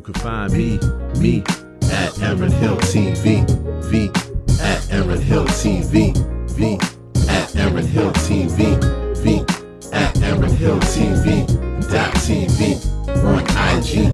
You can find me at aaronhilltv, V at aaronhilltv, V at aaronhilltv, V at aaronhilltv.tv on IG.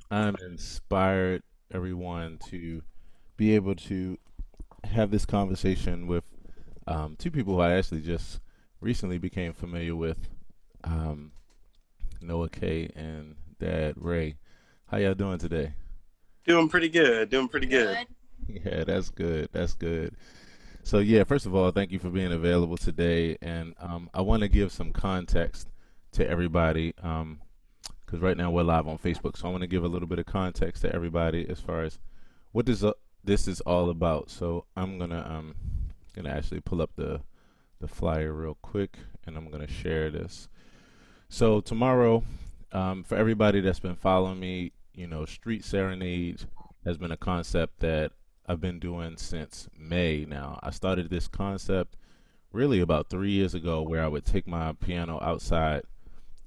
I'm inspired, everyone, to be able to have this conversation with two people who I actually just recently became familiar with, um, Noah K and Dad Ray. How y'all doing today? Doing pretty good. Doing pretty good. Yeah, that's good. That's good. So yeah, first of all, thank you for being available today, and I want to give some context to everybody. Because right now we're live on Facebook, so I want to give a little bit of context to everybody as far as what this is all about. So I'm gonna actually pull up the flyer real quick, and I'm gonna share this. So tomorrow, for everybody that's been following me, Street Serenades has been a concept that I've been doing since May. Now I started this concept really about 3 years ago, where I would take my piano outside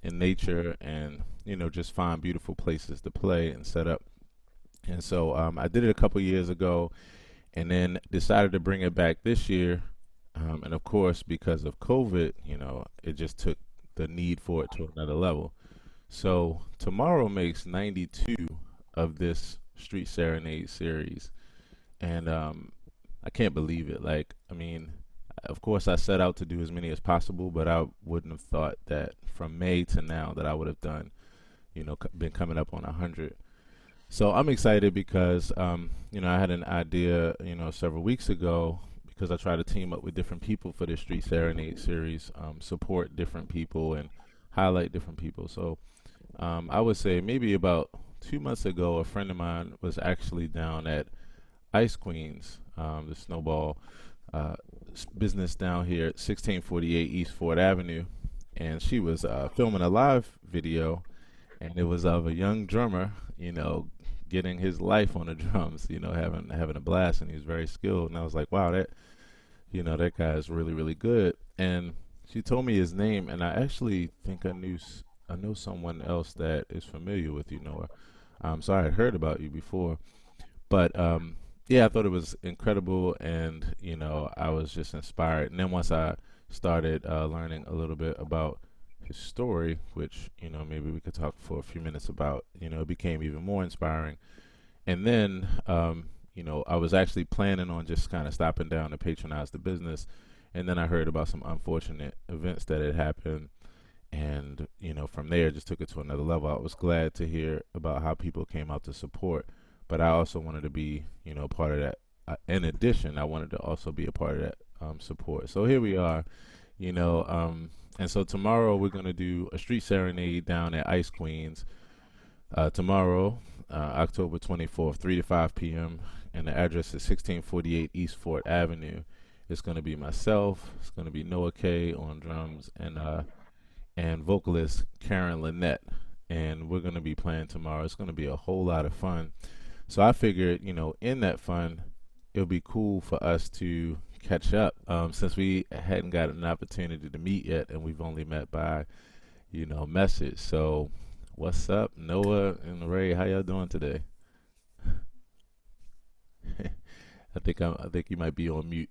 in nature and just find beautiful places to play and set up. And so I did it a couple years ago, and then decided to bring it back this year. And of course, because of COVID, it just took the need for it to another level. So tomorrow makes 92 of this Street Serenade series, and I can't believe it. Like, I mean, of course, I set out to do as many as possible, but I wouldn't have thought that from May to now that I would have done, been coming up on 100. So I'm excited because, I had an idea, several weeks ago, because I try to team up with different people for this Street Serenade series, support different people and highlight different people. So I would say maybe about 2 months ago, a friend of mine was actually down at Ice Queens, the Snowball business down here at 1648 East Fort Avenue, and she was filming a live video, and it was of a young drummer, getting his life on the drums, having a blast, and he was very skilled. And I was like, wow, that guy is really, really good. And she told me his name, and I actually think I know someone else that is familiar with you, Noah. So I had heard about you before, but yeah, I thought it was incredible, and I was just inspired. And then once I started learning a little bit about his story, which maybe we could talk for a few minutes about, it became even more inspiring. And then I was actually planning on just kind of stopping down to patronize the business, and then I heard about some unfortunate events that had happened, and from there just took it to another level. I was glad to hear about how people came out to support, but I also wanted to be part of that. In addition, I wanted to also be a part of that support. So here we are, and so tomorrow we're going to do a Street Serenade down at Ice Queens tomorrow, October 24th, 3 to 5 p.m. And the address is 1648 East Fort Avenue. It's going to be myself. It's going to be Noah K on drums, and vocalist Karen Lynette. And we're going to be playing tomorrow. It's going to be a whole lot of fun. So I figured, in that fun, it would be cool for us to catch up, since we hadn't got an opportunity to meet yet, and we've only met by, message. So what's up, Noah and Ray? How y'all doing today? I think you might be on mute.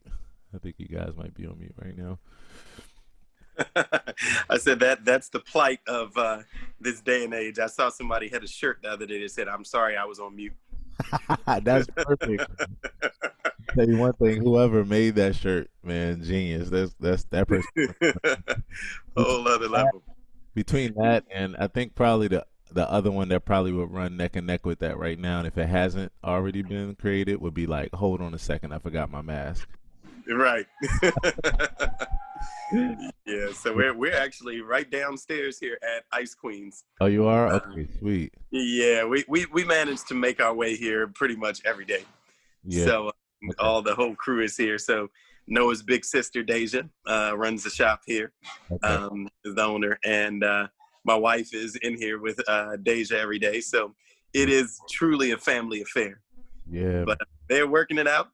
I think you guys might be on mute right now. I said that's the plight of this day and age. I saw somebody had a shirt the other day that said, "I'm sorry, I was on mute." That's perfect. Tell you one thing, whoever made that shirt, man, genius. That's that person. Whole other level. Between that and I think probably the other one that probably would run neck and neck with that right now, and if it hasn't already been created, would be like, hold on a second, I forgot my mask. Right. Yeah, so we're actually right downstairs here at Ice Queens. Oh, you are? Uh, Okay, sweet. yeah, we managed to make our way here pretty much every day. Yeah. So Okay. all the whole crew is here. So Noah's big sister Deja runs the shop here, Okay. is the owner, and my wife is in here with Deja every day. So it is truly a family affair. Yeah. But they're working it out.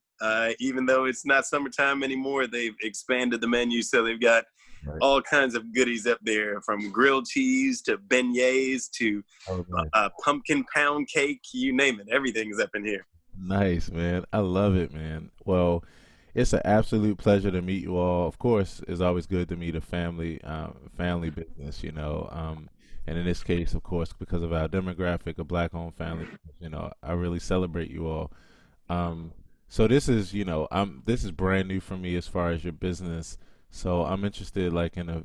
Even though it's not summertime anymore, they've expanded the menu, so they've got Right. all kinds of goodies up there, from grilled cheese to beignets to Oh, nice. pumpkin pound cake. You name it, everything is up in here. Nice, man. I love it, man. Well, it's an absolute pleasure to meet you all. Of course, it's always good to meet a family business, and in this case, of course, because of our demographic, a black-owned family, I really celebrate you all. Um, so this is, this is brand new for me as far as your business. So I'm interested, like, in a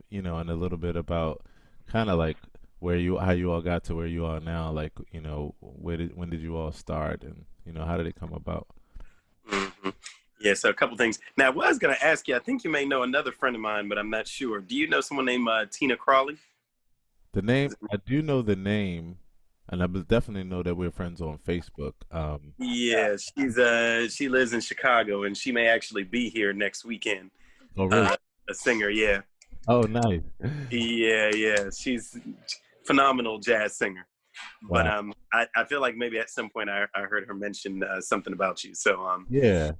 little bit about kind of like how you all got to where you are now. Like, when did you all start, and how did it come about? Hmm. Yeah, so a couple things. Now, I was going to ask you, I think you may know another friend of mine, but I'm not sure. Do you know someone named Tina Crawley? The name, I do know the name, and definitely know that we're friends on Facebook. Yeah, she lives in Chicago, and she may actually be here next weekend. Oh, really? Uh, a singer, yeah. Oh, nice. Yeah. She's phenomenal jazz singer. But Wow. I feel like maybe at some point I heard her mention something about you. So Yeah.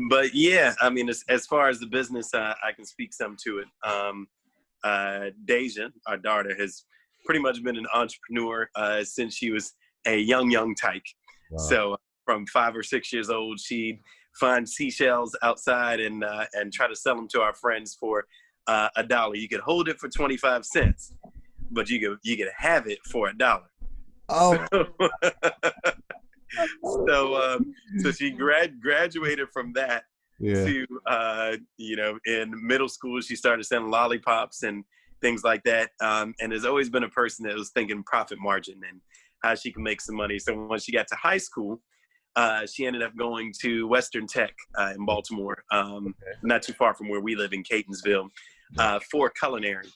but yeah, I mean, as far as the business, I can speak some to it. Deja, our daughter, has pretty much been an entrepreneur since she was a young tyke. Wow. So from 5 or 6 years old, she'd find seashells outside and try to sell them to our friends for $1. You could hold it for 25 cents, but you could have it for $1. So, Oh, so she graduated from that yeah. to in middle school she started selling lollipops and things like that, and has always been a person that was thinking profit margin and how she can make some money. So when she got to high school, she ended up going to Western Tech in Baltimore, not too far from where we live in Catonsville, Yeah. for culinary.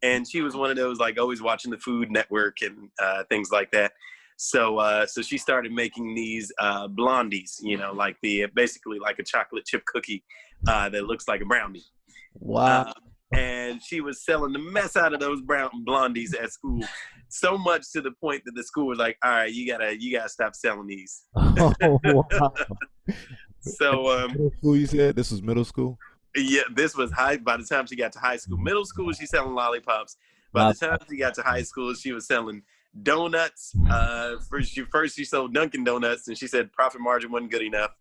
And she was one of those, like, always watching the Food Network and things like that. So she started making these blondies, like basically like a chocolate chip cookie that looks like a brownie. Wow. Uh, and she was selling the mess out of those brown blondies at school, so much to the point that the school was like, "All right, you gotta stop selling these." Oh, wow. So Middle school, you said? This was middle school? yeah, this was high. By the time she got to high school, middle school, she's selling lollipops. By the Lot. time she got to high school, she was selling donuts. First she sold Dunkin' Donuts, and she said profit margin wasn't good enough.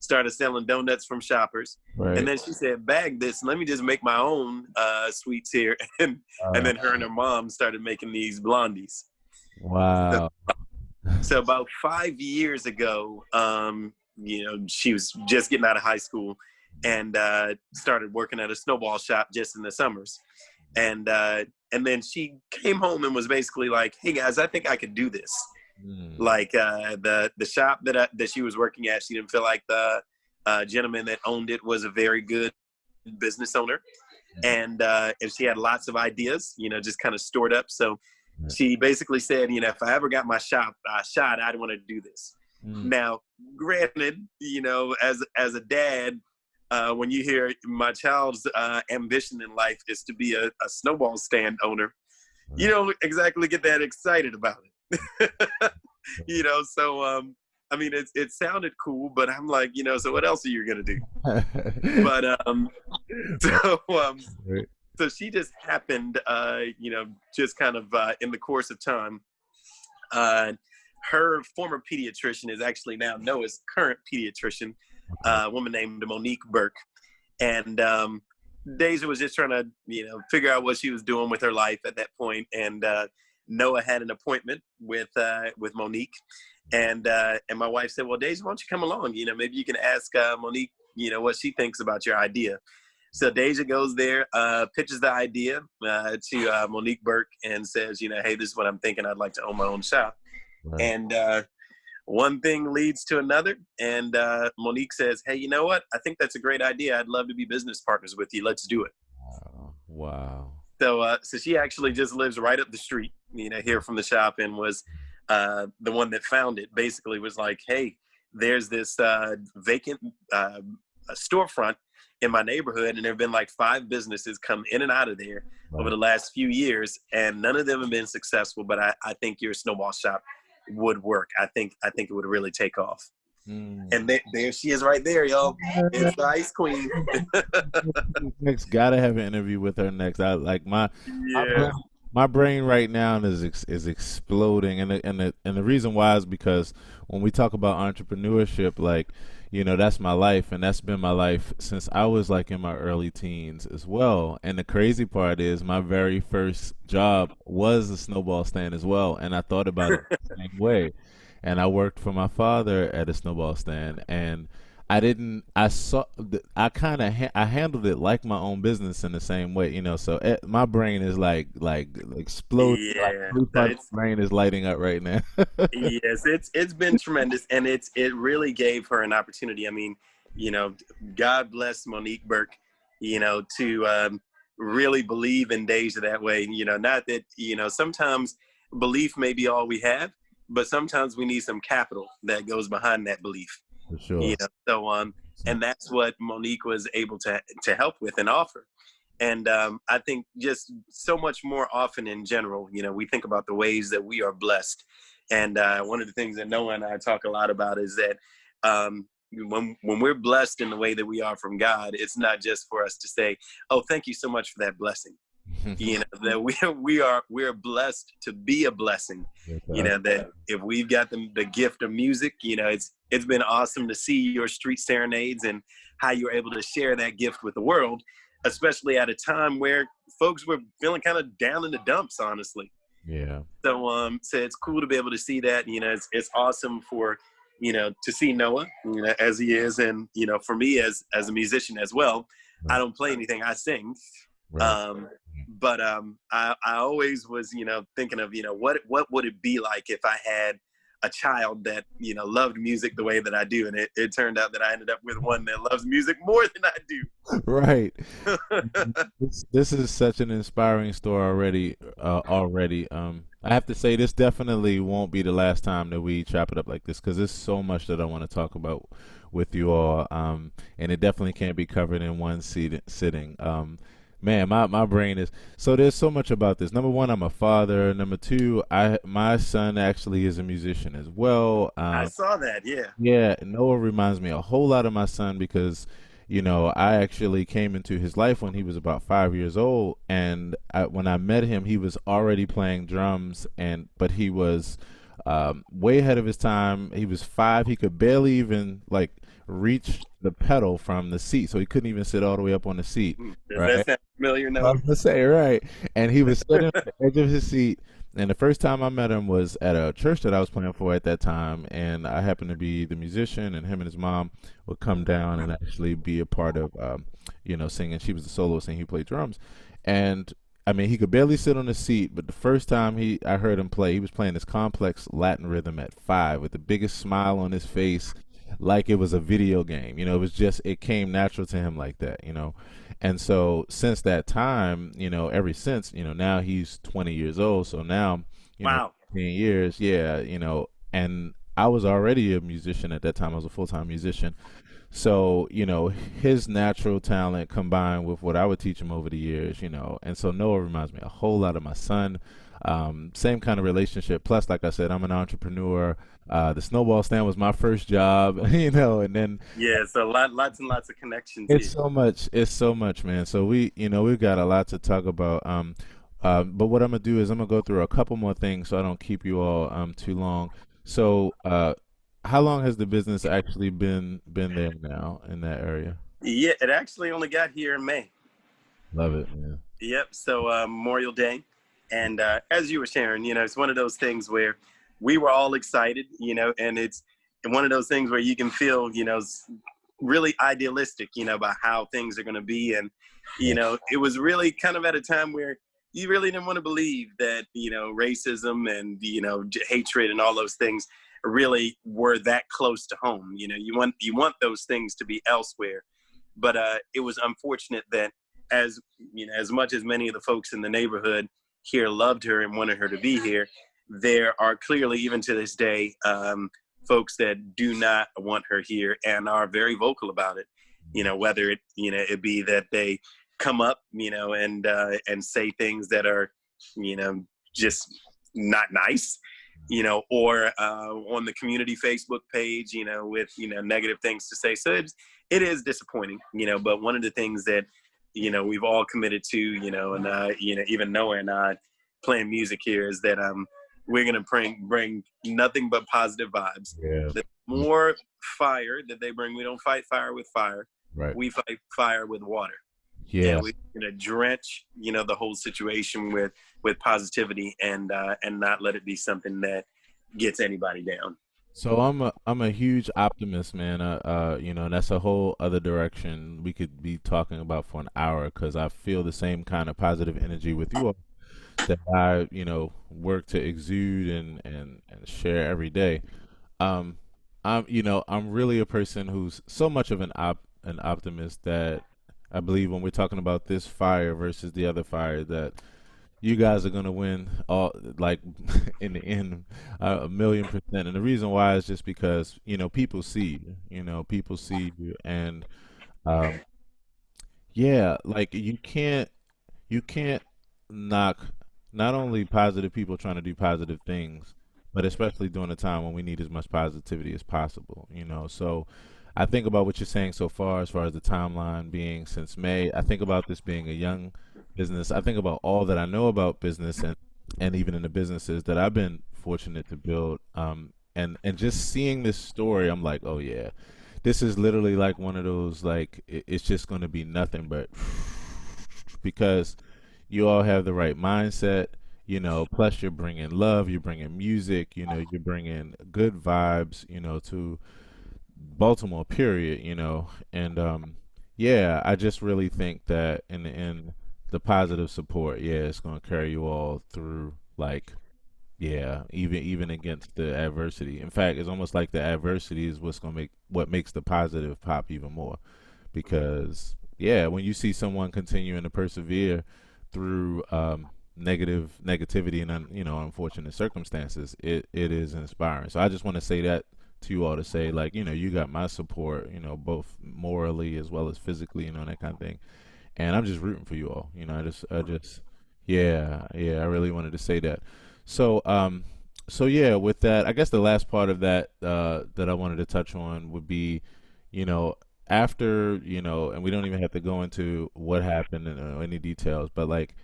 Started selling donuts from Shoppers, and Right. then she said, "Bag this. Let me just make my own sweets here." And Uh, then her and her mom started making these blondies. So, wow. so about 5 years ago, she was just getting out of high school and started working at a snowball shop just in the summers. And then she came home and was basically like, "Hey guys, I think I could do this." Mm. Like the shop that she was working at, she didn't feel like the gentleman that owned it was a very good business owner, and she had lots of ideas, just kind of stored up. So she basically said, if I ever got my shop shot, I'd want to do this. Mm. Now, granted, as a dad, when you hear my child's ambition in life is to be a snowball stand owner, you Right. don't exactly get that excited about it. So I mean, it sounded cool, but I'm like, so what else are you gonna do? But so Right. so she just happened, just kind of in the course of time. Uh, Her former pediatrician is actually now Noah's current pediatrician, Okay. a woman named Monique Burke. And Deja was just trying to, figure out what she was doing with her life at that point. And Noah had an appointment with Monique, and my wife said, "Well, Deja, why don't you come along? Maybe you can ask Monique, what she thinks about your idea." So Deja goes there, pitches the idea to Monique Burke and says, hey, this is what I'm thinking. I'd like to own my own shop. Right. And one thing leads to another. And Monique says, hey, you know what? I think that's a great idea. I'd love to be business partners with you. Let's do it. Wow. Wow. So she actually just lives right up the street, here from the shop, and was the one that found it. Basically was like, hey, there's this vacant storefront in my neighborhood, and there have been like 5 businesses come in and out of there over Right. the last few years, and none of them have been successful. But I think your snowball shop would work. I think it would really take off. Mm. And there she is right there, y'all. It's the Ice Queen. Next, gotta have an interview with her next. I like my Yeah. brain, my brain right now is exploding, and the reason why is because when we talk about entrepreneurship, like that's my life, and that's been my life since I was like in my early teens as well. And the crazy part is my very first job was a snowball stand as well, and I thought about it the same way. And I worked for my father at a snowball stand, and I didn't. I saw. I kind of. I handled it like my own business in the same way, So my brain is like exploding. Like Yeah. every So part of my brain is lighting up right now. yes, it's been tremendous, and it really gave her an opportunity. I mean, you know, God bless Monique Burke, to really believe in Deja that way. Not that sometimes belief may be all we have, but sometimes we need some capital that goes behind that belief. For sure. So and that's what Monique was able to help with and offer. And I think just so much more often in general, we think about the ways that we are blessed. And one of the things that Noah and I talk a lot about is that when we're blessed in the way that we are from God, it's not just for us to say, "Oh, thank you so much for that blessing." That we're blessed to be a blessing. That if we've got the gift of music, it's been awesome to see your street serenades and how you're able to share that gift with the world, especially at a time where folks were feeling kind of down in the dumps, honestly. Yeah. So it's cool to be able to see that. It's awesome for to see Noah, as he is, and for me as a musician as well. I Right. don't play anything; I sing. Right. But I always was thinking of what would it be like if I had a child that loved music the way that I do, and it turned out that I ended up with one that loves music more than I Right. do. This is such an inspiring story already. I have to say this definitely won't be the last time that we chop it up like this because there's so much that I want to talk about with you all. And it definitely can't be covered in one sitting. Man, my brain is so there's so much about this. Number one, I'm a father. Number two, my son actually is a musician as well. I saw that. Yeah. Yeah, Noah reminds me a whole lot of my son because, I actually came into his life when he was about 5 years old, and when I met him, he was already playing drums, but he was way ahead of his time. He was 5; he could barely even like reach the pedal from the seat, so he couldn't even sit all the way up on the seat. Does that Right? sound familiar? I No. was gonna say right, and he was sitting on the edge of his seat. And the first time I met him was at a church that I was playing for at that time, and I happened to be the musician, and him and his mom would come down and actually be a part of, singing. She was the soloist, and he played drums, and I mean, he could barely sit on the seat. But the first time I heard him play, he was playing this complex Latin rhythm at 5 with the biggest smile on his face, like it was a video game. It came natural to him like that. And so since that time, ever since, now he's 20 years old. So now, Wow. 10 years, yeah, and I was already a musician at that time. I was a full-time musician. So, his natural talent combined with what I would teach him over the years, and so Noah reminds me a whole lot of my son. Same kind of relationship. Plus, like I said, I'm an entrepreneur. The snowball stand was my first job, and then Yeah. So lots and lots of connections it's here. so much. It's so much, man. So we've got a lot to talk about. But what I'm gonna do is I'm gonna go through a couple more things so I don't keep you all too long. So, how long has the business actually been there now in that area? Yeah. It actually only got here in May. Love it, man. Yep. So Memorial Day, and as you were sharing, it's one of those things where we were all excited, and it's one of those things where you can feel, really idealistic, about how things are going to be. And, Yeah. it was really kind of at a time where you really didn't want to believe that, racism and, hatred and all those things really were that close to home. You want those things to be elsewhere. But it was unfortunate that as much as many of the folks in the neighborhood here loved her and wanted her to be here, there are clearly, even to this day, folks that do not want her here and are very vocal about it. Whether it be that they come up, and say things that are, just not nice, or on the community Facebook page, with negative things to say. So it is disappointing, But one of the things that we've all committed to, and even Noah and I playing music here is that we're gonna bring nothing but positive vibes. Yeah. The more fire that they bring, we don't fight fire with fire. Right. We fight fire with water. Yeah. And we're gonna drench, the whole situation with positivity and not let it be something that gets anybody down. So I'm a huge optimist, man. That's a whole other direction we could be talking about for an hour because I feel the same kind of positive energy with you all that I, work to exude and share every day. Um, I'm really a person who's so much of an optimist that I believe when we're talking about this fire versus the other fire that you guys are gonna win all like in the end 1,000,000%. And the reason why is just because people see you, people see you, and um, yeah, like you can't knock not only positive people trying to do positive things, but especially during a time when we need as much positivity as possible, So I think about what you're saying so far as the timeline being since May. I think about this being a young business. I think about all that I know about business and even in the businesses that I've been fortunate to build. And just seeing this story, I'm like, oh yeah, this is literally like one of those like it's just going to be nothing but because you all have the right mindset, plus you're bringing love, you're bringing music, you're bringing good vibes, to Baltimore, period, and yeah, I just really think that in the end, the positive support, yeah, it's going to carry you all through, like, yeah, even against the adversity. In fact, it's almost like the adversity is what makes the positive pop even more because yeah, when you see someone continuing to persevere through negativity and unfortunate circumstances, it is inspiring. So I just want to say that to you all to say like you got my support, both morally as well as physically, that kind of thing. And I'm just rooting for you all. I just yeah, I really wanted to say that. So so yeah, with that, I guess the last part of that that I wanted to touch on would be, you know, after, and we don't even have to go into what happened and any details, but like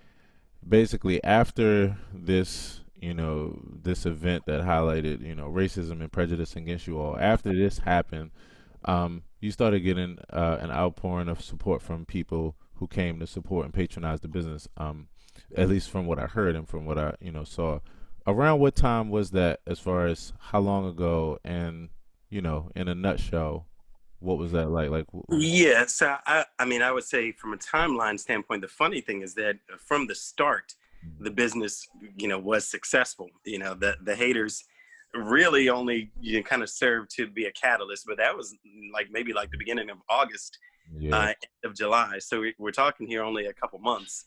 basically after this, this event that highlighted, racism and prejudice against you all, after this happened, you started getting an outpouring of support from people who came to support and patronize the business. At least from what I heard and from what I, saw. Around what time was that, as far as how long ago, and in a nutshell, what was that like? Like, Yeah, so I mean, I would say from a timeline standpoint, the funny thing is that from the start, the business, was successful. The haters really only kind of served to be a catalyst, but that was like maybe like the beginning of August, yeah, end of July. So we're talking here only a couple months.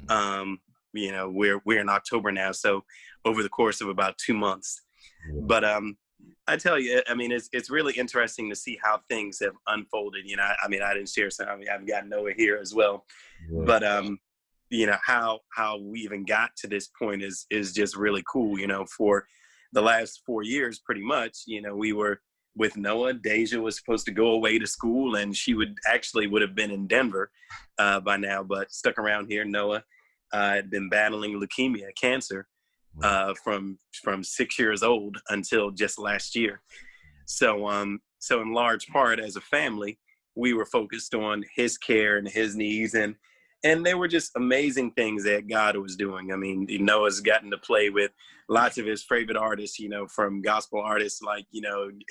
mm, We're in October now, so over the course of about 2 months. yeah, But I tell you, I mean, it's really interesting to see how things have unfolded. I mean, I didn't share some. I mean, I've got Noah here as well, yeah, but how we even got to this point is just really cool. For the last 4 years, pretty much, we were with Noah. Deja was supposed to go away to school, and she would have been in Denver by now, but stuck around here. Noah had been battling leukemia, cancer, right, from 6 years old until just last year. So in large part, as a family, we were focused on his care and his needs, and And they were just amazing things that God was doing. I mean, Noah's gotten to play with lots of his favorite artists, from gospel artists like,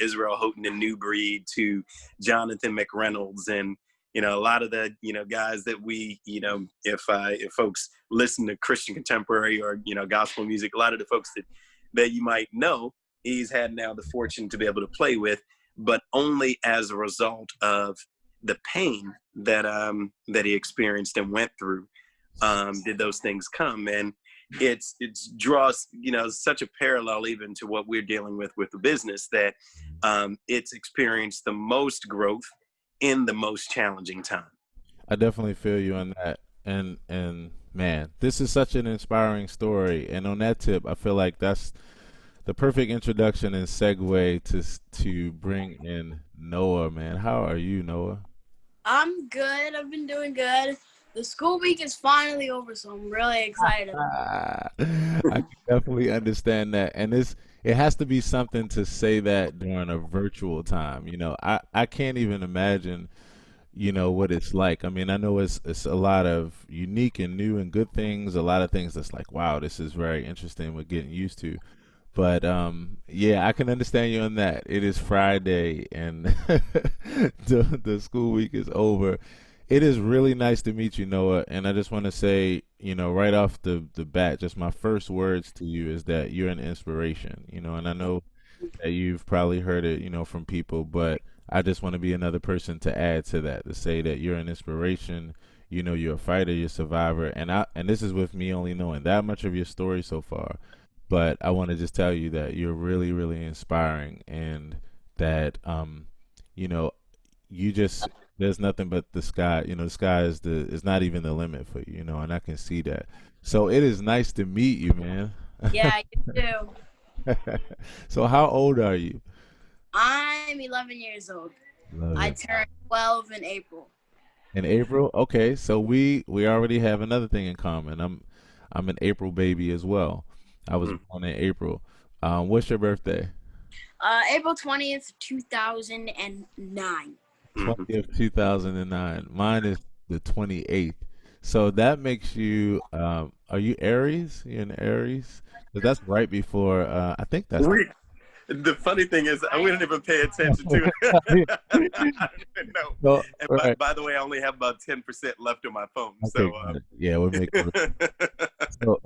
Israel Houghton and New Breed to Jonathan McReynolds, and, a lot of the, guys that we, if folks listen to Christian contemporary or, gospel music, a lot of the folks that you might know, he's had now the fortune to be able to play with, but only as a result of the pain that he experienced and went through, did those things come. And it's draws such a parallel even to what we're dealing with the business, that it's experienced the most growth in the most challenging time. I definitely feel you on that. And man, this is such an inspiring story. And on that tip, I feel like that's the perfect introduction and segue to bring in Noah, man. How are you, Noah? I'm good. I've been doing good. The school week is finally over, so I'm really excited. I can definitely understand that. And it has to be something to say that during a virtual time. I can't even imagine, what it's like. I mean, I know it's a lot of unique and new and good things, a lot of things that's like, wow, this is very interesting, we're getting used to. But yeah, I can understand you on that. It is Friday and the school week is over. It is really nice to meet you, Noah. And I just want to say, right off the bat, just my first words to you is that you're an inspiration, and I know that you've probably heard it, from people, but I just want to be another person to add to that, to say that you're an inspiration. You're a fighter, you're a survivor, and this is with me only knowing that much of your story so far. But I want to just tell you that you're really, really inspiring, and that you know, you just there's nothing but the sky. The sky is not even the limit for you. And I can see that. So it is nice to meet you, man. Yeah, you too. So how old are you? I'm 11 years old. Love I it. turned 12 in April. In April? Okay, so we already have another thing in common. I'm an April baby as well. I was Mm. born in April. What's your birthday? April 20th, 2009. Mhm. 20th, 2009. Mine is the 28th. So that makes you, are you Aries? You're an Aries? 'Cause that's right before, I think that's the. The funny thing is, I wouldn't even pay attention to it. I don't even know. So, And right. by the way, I only have about 10% left on my phone. Okay, So, good. Yeah, we're making. yeah. So,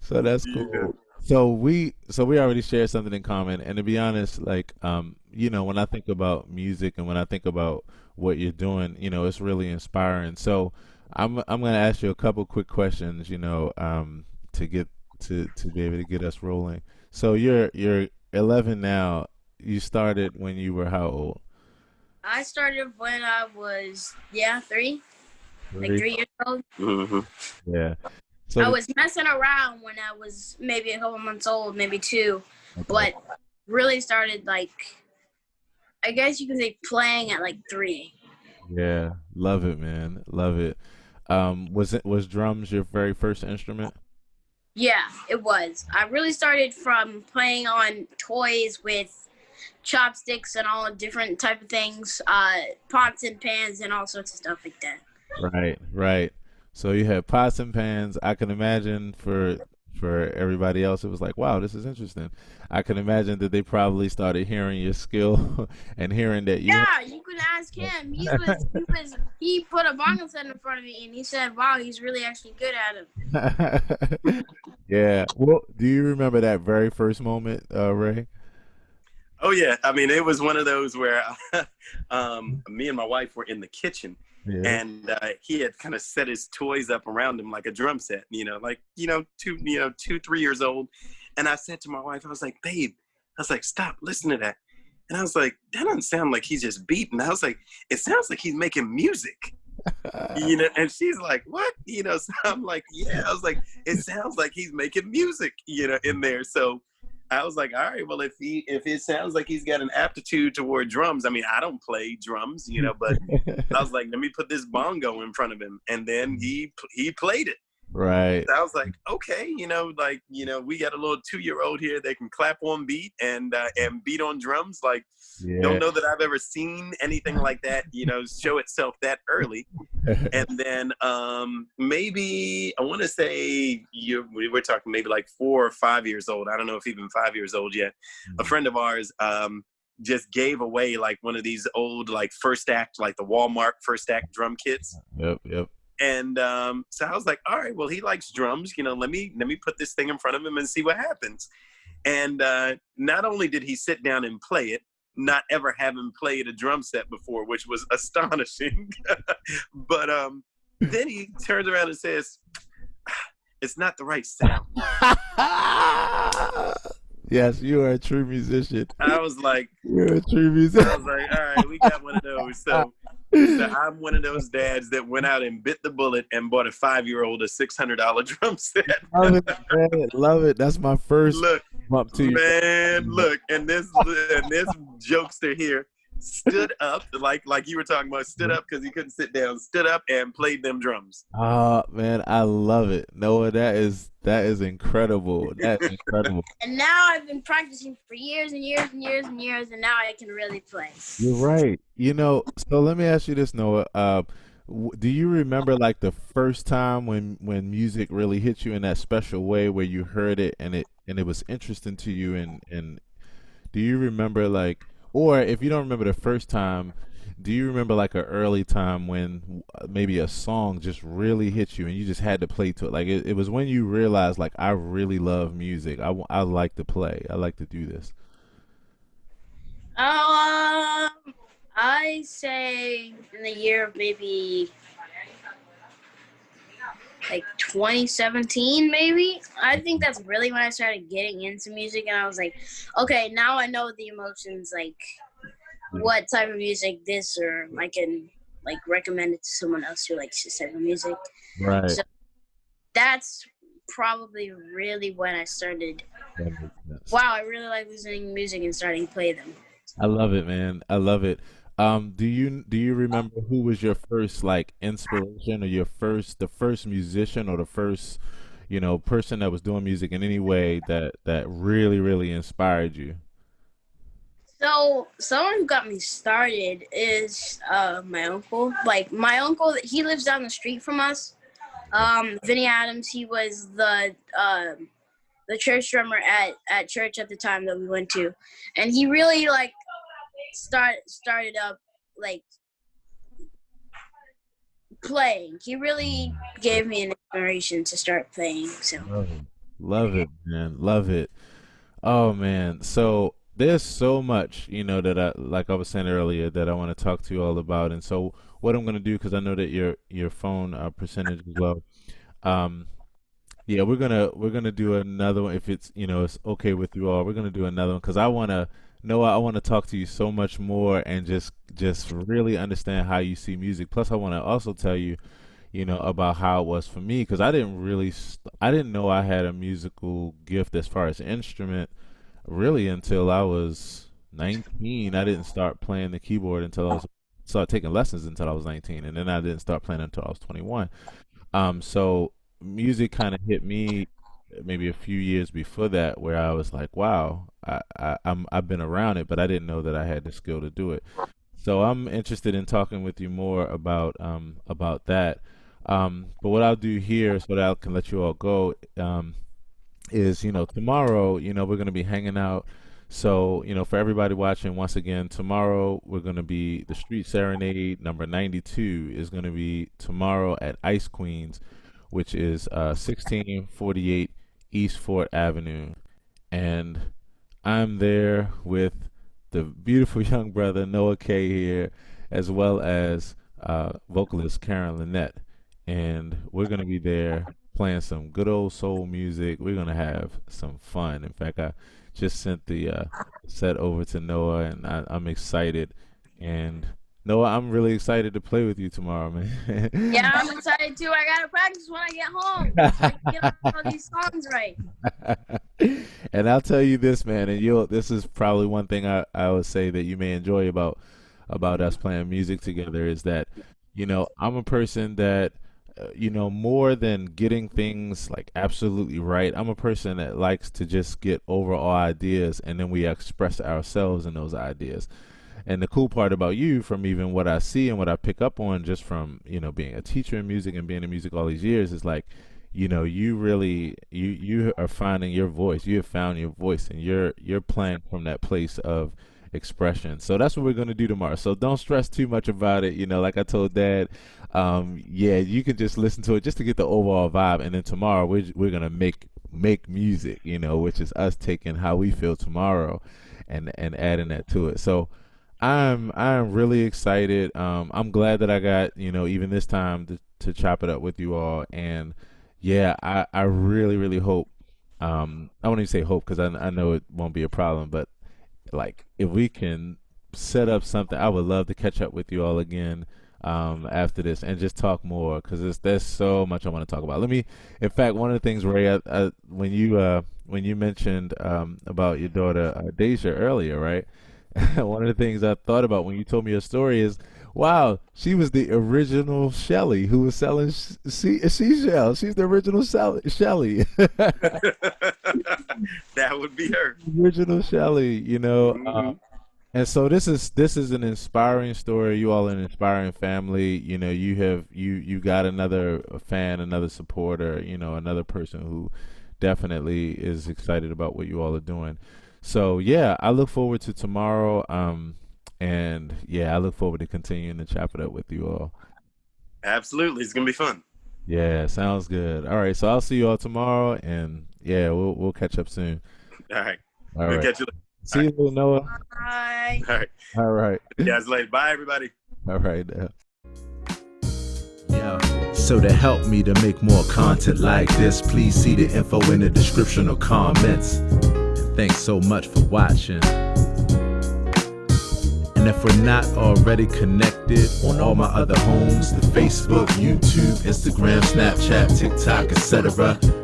so that's cool. So we already share something in common. And to be honest, like when I think about music and when I think about what you're doing, it's really inspiring. So I'm gonna ask you a couple quick questions, to get to be able to get us rolling. So you're 11 now. You started when you were how old? I started when I was, 3, like 3. 3 years old. Hmm. Yeah. I So was messing around when I was maybe a couple months old, maybe 2, okay. but really started, I guess you could say, playing at 3. Yeah, love it, man. Love it. Was drums your very first instrument? Yeah, it was. I really started from playing on toys with chopsticks and all different type of things, pots and pans and all sorts of stuff like that. Right, right. So you had pots and pans. I can imagine for everybody else, it was like, wow, this is interesting. I can imagine that they probably started hearing your skill and hearing that you Yeah, you could ask him. He put a bongo set in front of me and he said, "Wow, he's really actually good at it." had. Yeah. Well, do you remember that very first moment, Ray? Oh yeah, I mean, it was one of those where me and my wife were in the kitchen, Yeah. and he had kind of set his toys up around him like a drum set, like 2, 3 years old. And I said to my wife, I was like, "Babe," I was like, "Stop, listen to that." And I was like, "That doesn't sound like he's just beating." I was like, "It sounds like he's making music." And she's like, "What?" So I'm like, "Yeah." I was like, "It sounds like he's making music, in there." So I was like, "All right, well, if it sounds like he's got an aptitude toward drums, I mean, I don't play drums, but I was like, let me put this bongo in front of him, and then he played it, Right. So I was like, okay, like, we got a little 2-year-old here that can clap on beat and beat on drums. Like, don't Yeah. know that I've ever seen anything like that, show itself that early. And then maybe I want to say we're talking maybe like 4 or 5 years old. I don't know if even 5 years old yet. A friend of ours just gave away like one of these old like first act, like the Walmart first act drum kits. Yep. Yep. And so I was like, all right, well, he likes drums. Let me put this thing in front of him and see what happens. And not only did he sit down and play it, not ever having played a drum set before, which was astonishing. But then he turns around and says, it's not the right sound. Yes, you are a true musician. I was like, You're a true musician. all right, we got one of those. So I'm one of those dads that went out and bit the bullet and bought a 5-year-old a $600 drum set. Love it, man. Love it. That's my first Look, bump to you. man, look, and this jokester here stood up, like you were talking about, stood up because he couldn't sit down, stood up and played them drums. Oh man, I love it. Noah, that is incredible. That's incredible. And now I've been practicing for years and years and years and years, and now I can really play. You're right. So let me ask you this, Noah. Do you remember like the first time when music really hit you in that special way where you heard it and it was interesting to you and do you remember like, or if you don't remember the first time, do you remember like an early time when maybe a song just really hit you and you just had to play to it? Like it was when you realized like I really love music. I like to play. I like to do this. I say in the year of maybe like 2017, maybe. I think that's really when I started getting into music, and I was like, okay, now I know the emotions, like what type of music this, or I can like recommend it to someone else who likes this type of music. Right. So that's probably really when I started. That makes sense. Wow, I really like listening to music and starting to play them. I love it, man. I love it. Do you remember who was your first like inspiration or the first musician or the first, person that was doing music in any way that really, really inspired you? So someone who got me started is my uncle. Like my uncle, he lives down the street from us. Vinny Adams. He was the church drummer at church at the time that we went to, and he really like started up like playing. He really gave me an inspiration to start playing. So Love it, man. Love it. Oh man. So there's so much, that like I was saying earlier, that I want to talk to you all about. And so what I'm gonna do, because I know that your phone percentage as well. Um, yeah, we're gonna do another one if it's okay with you all. We're gonna do another one because I wanna talk to you so much more and just really understand how you see music. Plus, I want to also tell you, about how it was for me because I didn't know I had a musical gift as far as instrument really until I was 19. I didn't start playing the keyboard until I was start taking lessons until I was 19, and then I didn't start playing until I was 21. So music kind of hit me maybe a few years before that, where I was like, wow, I've been around it, but I didn't know that I had the skill to do it. So I'm interested in talking with you more about that. But what I'll do here, so that I can let you all go, is tomorrow we're going to be hanging out. So for everybody watching, once again, tomorrow we're going to be the Street Serenade number 92 is going to be tomorrow at Ice Queens, which is 1648 East Fort Avenue, and I'm there with the beautiful young brother Noah K here, as well as vocalist Karen Lynette, and we're gonna be there playing some good old soul music. We're gonna have some fun. In fact, I just sent the set over to Noah, and I'm excited. And Noah, I'm really excited to play with you tomorrow, man. yeah, I'm excited too. I gotta practice when I get home. So I can get all these songs right. And I'll tell you this, man, and this is probably one thing I would say that you may enjoy about us playing music together is that, I'm a person that more than getting things like absolutely right, I'm a person that likes to just get overall ideas and then we express ourselves in those ideas. And the cool part about you, from even what I see and what I pick up on just from, being a teacher in music and being in music all these years, is like, you really you are finding your voice. You have found your voice, and you're playing from that place of expression. So that's what we're gonna do tomorrow. So don't stress too much about it. Like I told Dad, yeah, you can just listen to it just to get the overall vibe, and then tomorrow we're gonna make music, which is us taking how we feel tomorrow, and adding that to it. So I'm really excited. I'm glad that I got even this time to chop it up with you all, and yeah, I really really hope. I won't even say hope because I know it won't be a problem, but like if we can set up something, I would love to catch up with you all again after this and just talk more because there's so much I want to talk about. In fact, one of the things, Ray, when you mentioned about your daughter Deja earlier, right? One of the things I thought about when you told me your story is, wow, she was the original Shelly who was selling seashells. She's the original Shelly. That would be her. Original Shelly, Mm-hmm. and so this is an inspiring story. You all are an inspiring family. You got another fan, another supporter. Another person who definitely is excited about what you all are doing. So yeah, I look forward to tomorrow. And yeah, I look forward to continuing to chop it up with you all. Absolutely, it's gonna be fun. Yeah, sounds good. All right, so I'll see you all tomorrow, and yeah, we'll catch up soon. All right, All we'll right. catch you later. See you later, Noah. Bye. All right, All right. see you guys later. Bye, everybody. All right. Yeah. So to help me to make more content like this, please see the info in the description or comments. Thanks so much for watching. And if we're not already connected on all my other homes, the Facebook, YouTube, Instagram, Snapchat, TikTok, etc.,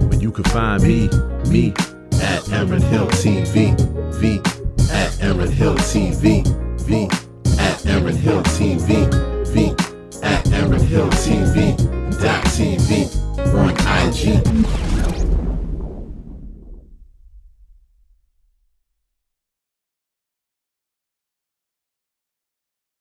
where you can find me at aaronhilltv, at aaronhilltv.